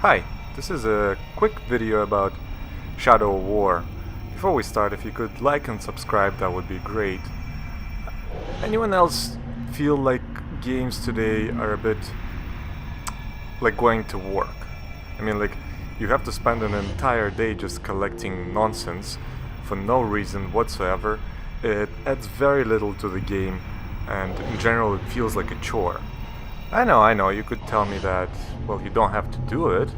Hi, this is a quick video about Shadow of War. Before we start, if you could like and subscribe, that would be great. Anyone else feel like games today are a bit like going to work? I mean, like, you have to spend an entire day just collecting nonsense for no reason whatsoever. It adds very little to the game, and in general it feels like a chore. I know, you could tell me that, well, you don't have to do it.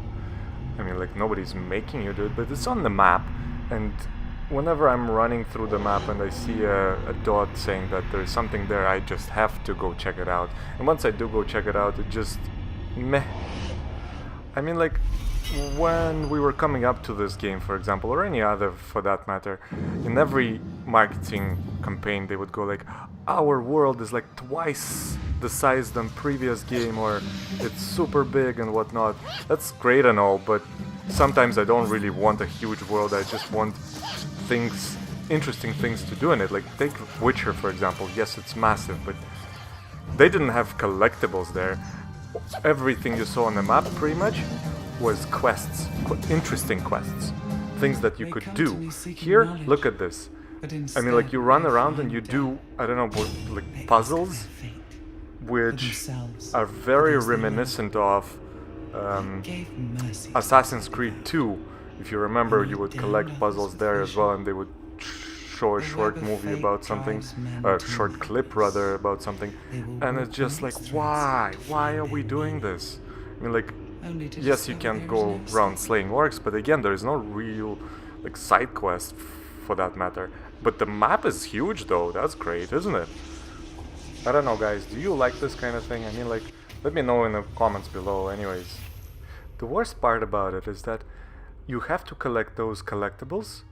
I mean, like, nobody's making you do it, but it's on the map, and whenever I'm running through the map and I see a dot saying that there's something there, I just have to go check it out. And once I do go check it out, it just meh. I mean, like, when we were coming up to this game, for example, or any other for that matter, in every marketing campaign they would go like, our world is like twice the size than previous game, or it's super big and whatnot. That's great and all, but sometimes I don't really want a huge world. I just want things, interesting things to do in it. Like, take Witcher, for example. Yes, it's massive, but they didn't have collectibles there. Everything you saw on the map pretty much was quests, interesting quests, things that you could do. Here, look at this. I mean, like, you run around and you do, I don't know, like puzzles, which are very reminiscent of Assassin's Creed 2. If you remember, you would collect puzzles there as well, and they would show a short movie about something, a short clip rather about something, and it's just like, why are we doing this? I mean, like, yes, you can go around slaying orcs, but again, there is no real, like, side quest for that matter. But the map is huge though. That's great, isn't it? I don't know, guys, do you like this kind of thing? I mean, like, let me know in the comments below. Anyways, the worst part about it is that you have to collect those collectibles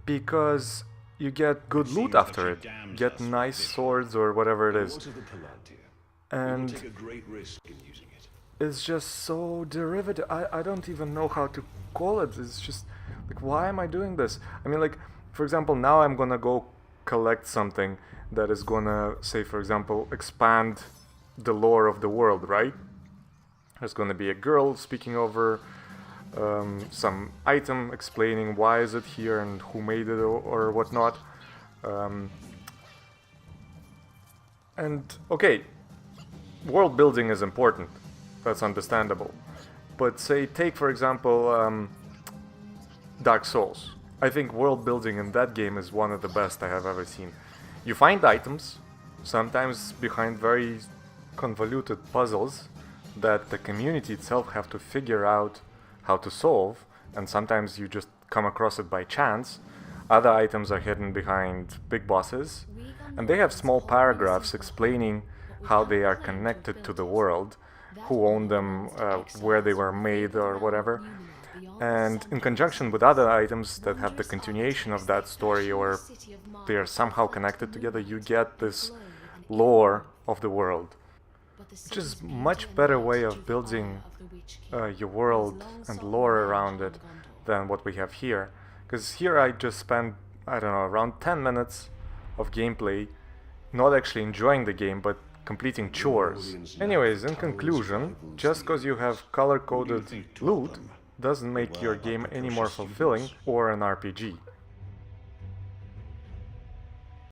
because you get good loot after it. Get nice swords or whatever it is. And it's just so derivative. I don't even know how to call it. It's just like, why am I doing this? I mean, like, for example, now I'm gonna go collect something that is gonna, say, for example, expand the lore of the world, right? There's gonna be a girl speaking over some item, explaining why is it here and who made it or whatnot. And okay, world building is important. That's understandable. But say, take for example Dark Souls. I think world building in that game is one of the best I have ever seen. You find items, sometimes behind very convoluted puzzles that the community itself have to figure out how to solve, and sometimes you just come across it by chance. Other items are hidden behind big bosses, and they have small paragraphs explaining how they are connected to the world, who owned them, where they were made or whatever. And in conjunction with other items that have the continuation of that story, or they are somehow connected together, you get this lore of the world, which is much better way of building your world and lore around it than what we have here. Because here I just spent, I don't know, around 10 minutes of gameplay, not actually enjoying the game, but completing chores. Anyways, in conclusion, just because you have color-coded loot doesn't make your game any more fulfilling or an RPG.